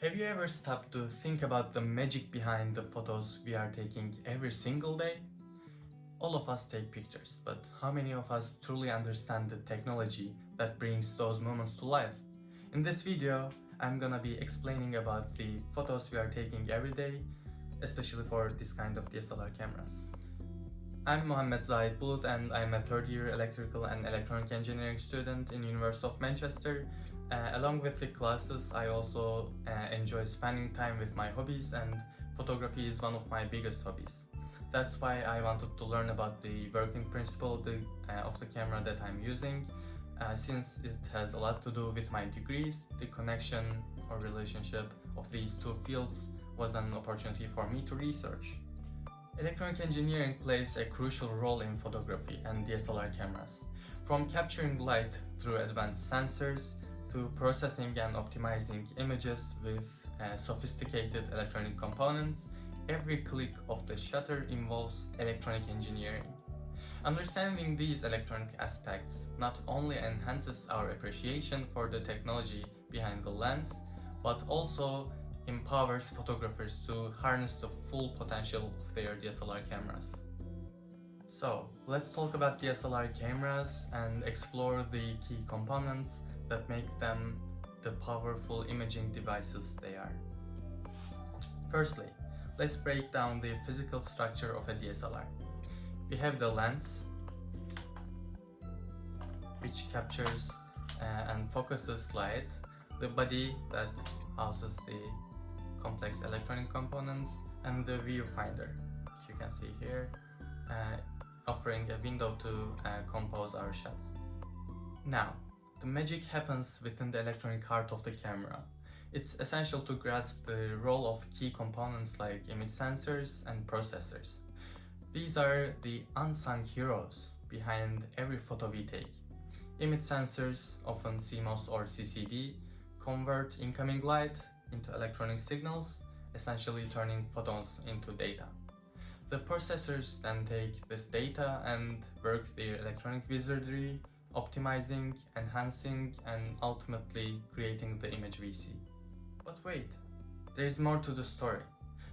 Have you ever stopped to think about the magic behind the photos we are taking every single day? All of us take pictures, but how many of us truly understand the technology that brings those moments to life? In this video, I'm gonna be explaining about the photos we are taking every day, especially for this kind of DSLR cameras. I'm Mohammed Zahid Bulut and I'm a third year electrical and electronic engineering student in University of Manchester. Along with the classes, I also enjoy spending time with my hobbies, and photography is one of my biggest hobbies. That's why I wanted to learn about the working principle of the camera that I'm using. Since it has a lot to do with my degrees, the connection or relationship of these two fields was an opportunity for me to research. Electronic engineering plays a crucial role in photography and DSLR cameras. From capturing light through advanced sensors to processing and optimizing images with sophisticated electronic components, every click of the shutter involves electronic engineering. Understanding these electronic aspects not only enhances our appreciation for the technology behind the lens, but also empowers photographers to harness the full potential of their DSLR cameras. So, let's talk about DSLR cameras and explore the key components that make them the powerful imaging devices they are. Firstly, let's break down the physical structure of a DSLR. We have the lens, which captures and focuses light, the body that houses the complex electronic components, and the viewfinder, which you can see here, offering a window to compose our shots. Now, the magic happens within the electronic heart of the camera. It's essential to grasp the role of key components like image sensors and processors. These are the unsung heroes behind every photo we take. Image sensors, often CMOS or CCD, convert incoming light into electronic signals, essentially turning photons into data. The processors then take this data and work their electronic wizardry, optimizing, enhancing, and ultimately creating the image we see. But wait, there is more to the story.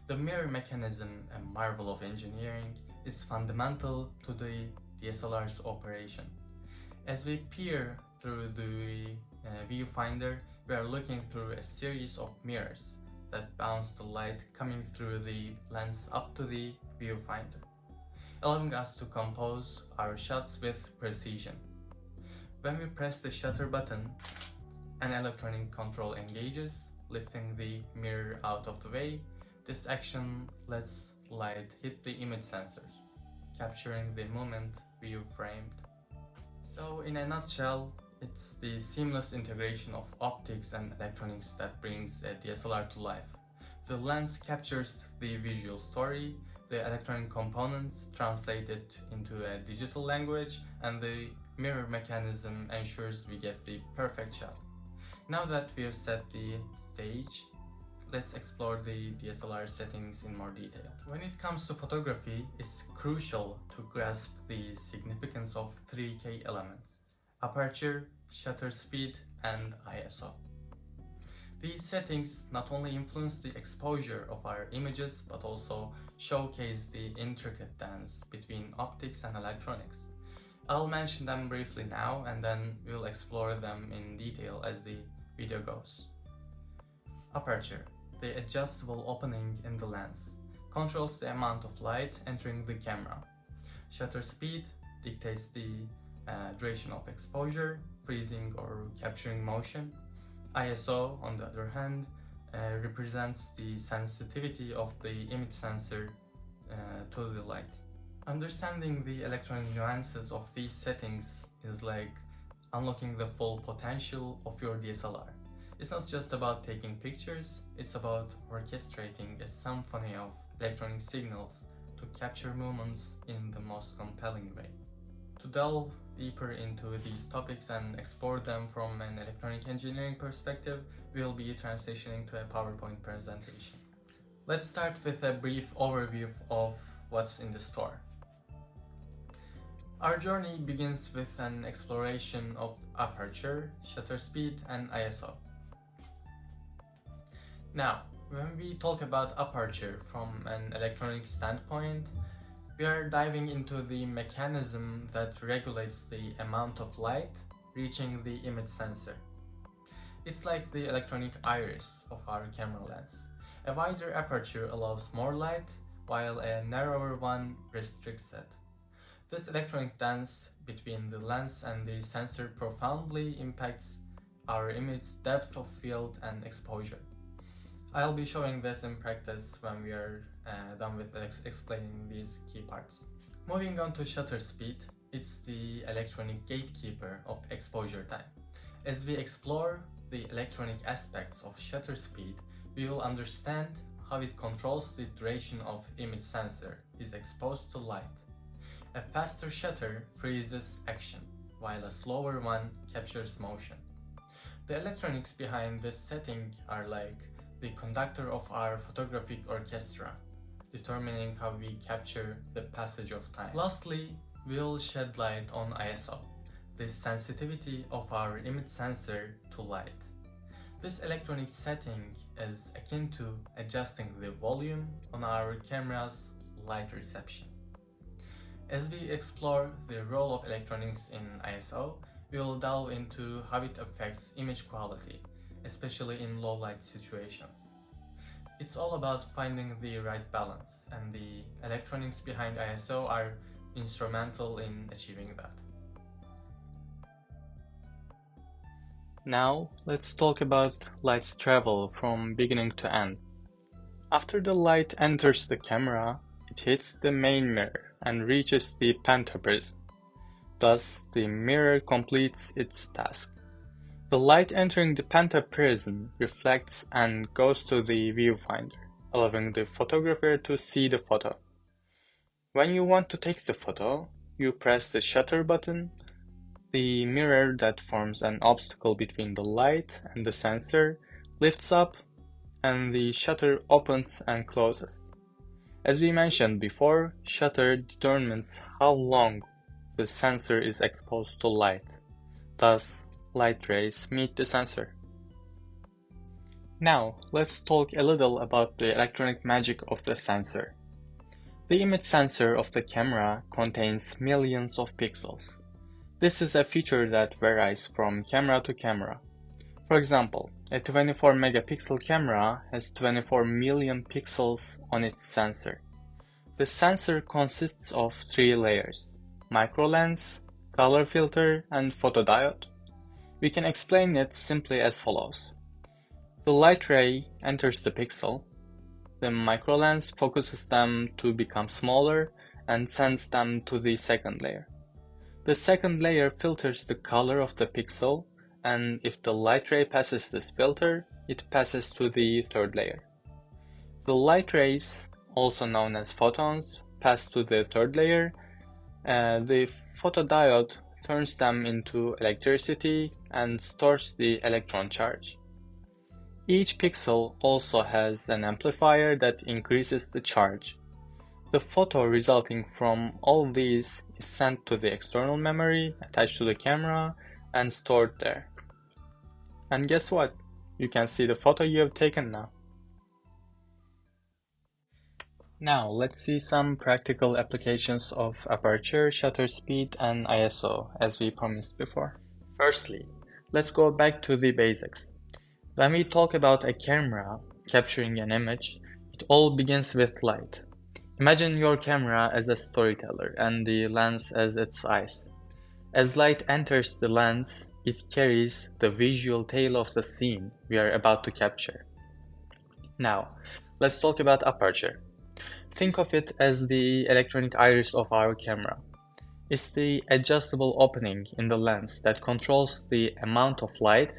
The mirror mechanism, a marvel of engineering, is fundamental to the DSLR's operation. As we peer through the viewfinder, we are looking through a series of mirrors that bounce the light coming through the lens up to the viewfinder, allowing us to compose our shots with precision. When we press the shutter button, an electronic control engages, lifting the mirror out of the way. This action lets light hit the image sensors, capturing the moment view framed. So in a nutshell, it's the seamless integration of optics and electronics that brings a DSLR to life. The lens captures the visual story, the electronic components translate it into a digital language, and the mirror mechanism ensures we get the perfect shot. Now that we have set the stage, let's explore the DSLR settings in more detail. When it comes to photography, it's crucial to grasp the significance of three key elements: aperture, shutter speed, and ISO. These settings not only influence the exposure of our images, but also showcase the intricate dance between optics and electronics. I'll mention them briefly now, and then we'll explore them in detail as the video goes. Aperture, the adjustable opening in the lens, controls the amount of light entering the camera. Shutter speed dictates the duration of exposure, freezing or capturing motion. ISO, on the other hand, represents the sensitivity of the image sensor to the light. Understanding the electronic nuances of these settings is like unlocking the full potential of your DSLR. It's not just about taking pictures, it's about orchestrating a symphony of electronic signals to capture moments in the most compelling way. To delve deeper into these topics and explore them from an electronic engineering perspective, we'll be transitioning to a PowerPoint presentation. Let's start with a brief overview of what's in the store. Our journey begins with an exploration of aperture, shutter speed, and ISO. Now, when we talk about aperture from an electronic standpoint, we are diving into the mechanism that regulates the amount of light reaching the image sensor. It's like the electronic iris of our camera lens. A wider aperture allows more light, while a narrower one restricts it. This electronic dance between the lens and the sensor profoundly impacts our image's depth of field and exposure. I'll be showing this in practice when we are done with explaining these key parts. Moving on to shutter speed, it's the electronic gatekeeper of exposure time. As we explore the electronic aspects of shutter speed, we will understand how it controls the duration of image sensor is exposed to light. A faster shutter freezes action, while a slower one captures motion. The electronics behind this setting are like the conductor of our photographic orchestra, determining how we capture the passage of time. Lastly, we'll shed light on ISO, the sensitivity of our image sensor to light. This electronic setting is akin to adjusting the volume on our camera's light reception. As we explore the role of electronics in ISO, we will delve into how it affects image quality, especially in low light situations. It's all about finding the right balance, and the electronics behind ISO are instrumental in achieving that. Now, let's talk about light's travel from beginning to end. After the light enters the camera, it hits the main mirror and reaches the pentaprism. Thus, the mirror completes its task. The light entering the pentaprism reflects and goes to the viewfinder, allowing the photographer to see the photo. When you want to take the photo, you press the shutter button. The mirror that forms an obstacle between the light and the sensor lifts up, and the shutter opens and closes. As we mentioned before, shutter determines how long the sensor is exposed to light. Thus, light rays meet the sensor. Now, let's talk a little about the electronic magic of the sensor. The image sensor of the camera contains millions of pixels. This is a feature that varies from camera to camera. For example, a 24 megapixel camera has 24 million pixels on its sensor. The sensor consists of 3 layers: microlens, color filter, and photodiode. We can explain it simply as follows. The light ray enters the pixel. The microlens focuses them to become smaller and sends them to the second layer. The second layer filters the color of the pixel, and if the light ray passes this filter, it passes to the third layer. The light rays, also known as photons, pass to the third layer. The photodiode turns them into electricity and stores the electron charge. Each pixel also has an amplifier that increases the charge. The photo resulting from all these is sent to the external memory attached to the camera and stored there. And guess what? You can see the photo you have taken now. Now let's see some practical applications of aperture, shutter speed, and ISO as we promised before. Firstly, let's go back to the basics. When we talk about a camera capturing an image, it all begins with light. Imagine your camera as a storyteller and the lens as its eyes. As light enters the lens, it carries the visual tale of the scene we are about to capture. Now, let's talk about aperture. Think of it as the electronic iris of our camera. It's the adjustable opening in the lens that controls the amount of light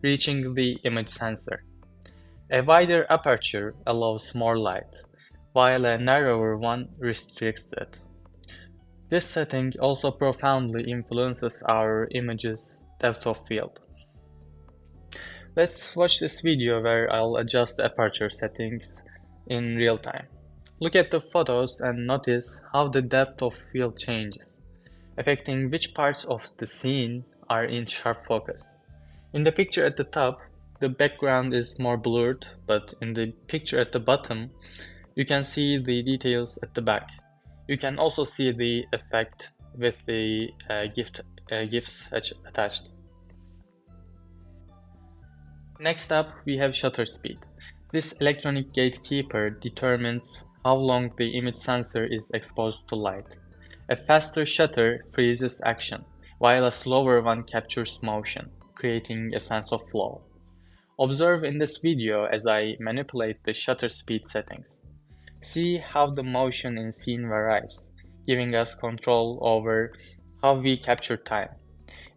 reaching the image sensor. A wider aperture allows more light, while a narrower one restricts it. This setting also profoundly influences our image's depth of field. Let's watch this video where I'll adjust the aperture settings in real time. Look at the photos and notice how the depth of field changes, affecting which parts of the scene are in sharp focus. In the picture at the top, the background is more blurred, but in the picture at the bottom, you can see the details at the back. You can also see the effect with the GIFs attached. Next up, we have shutter speed. This electronic gatekeeper determines how long the image sensor is exposed to light. A faster shutter freezes action, while a slower one captures motion, creating a sense of flow. Observe in this video as I manipulate the shutter speed settings. See how the motion in scene varies, giving us control over how we capture time.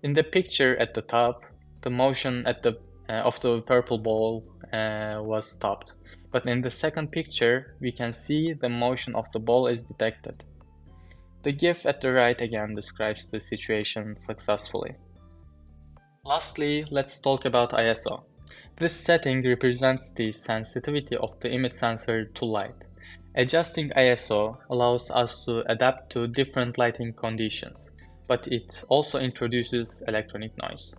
In the picture at the top, the motion of the purple ball was stopped, but in the second picture, we can see the motion of the ball is detected. The GIF at the right again describes the situation successfully. Lastly, let's talk about ISO. This setting represents the sensitivity of the image sensor to light. Adjusting ISO allows us to adapt to different lighting conditions, but it also introduces electronic noise.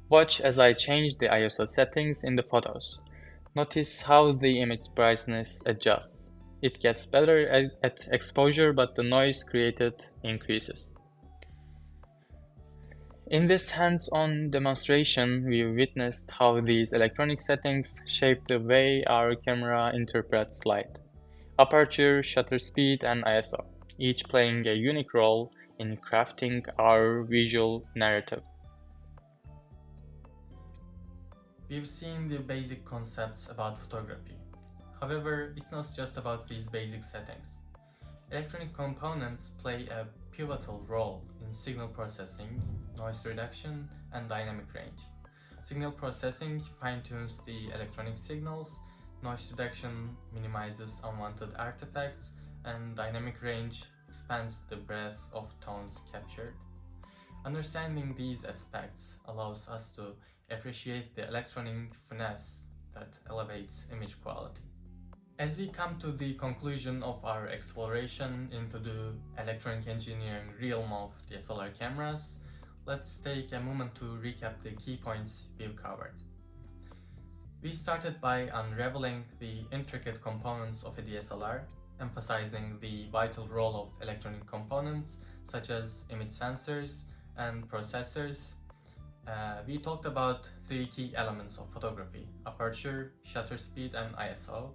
Watch as I change the ISO settings in the photos. Notice how the image brightness adjusts. It gets better at exposure, but the noise created increases. In this hands-on demonstration, we witnessed how these electronic settings shape the way our camera interprets light. Aperture, shutter speed, and ISO, each playing a unique role in crafting our visual narrative. We've seen the basic concepts about photography. However, it's not just about these basic settings. Electronic components play a pivotal role in signal processing, noise reduction, and dynamic range. Signal processing fine-tunes the electronic signals, noise reduction minimizes unwanted artifacts, and dynamic range expands the breadth of tones captured. Understanding these aspects allows us to appreciate the electronic finesse that elevates image quality. As we come to the conclusion of our exploration into the electronic engineering realm of DSLR cameras, let's take a moment to recap the key points we've covered. We started by unraveling the intricate components of a DSLR, emphasizing the vital role of electronic components such as image sensors and processors. We talked about three key elements of photography: aperture, shutter speed, and ISO.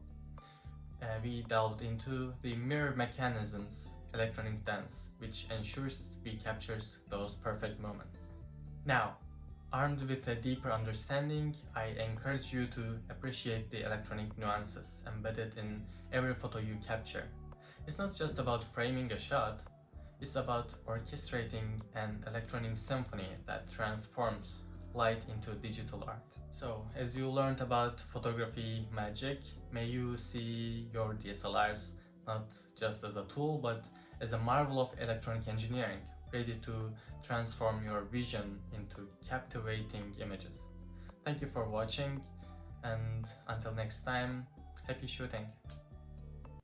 We delved into the mirror mechanisms, electronic dance, which ensures we captures those perfect moments. Now, armed with a deeper understanding, I encourage you to appreciate the electronic nuances embedded in every photo you capture. It's not just about framing a shot, it's about orchestrating an electronic symphony that transforms light into digital art. So, as you learned about photography magic, may you see your DSLRs not just as a tool, but as a marvel of electronic engineering, ready to transform your vision into captivating images. Thank you for watching, and until next time, happy shooting!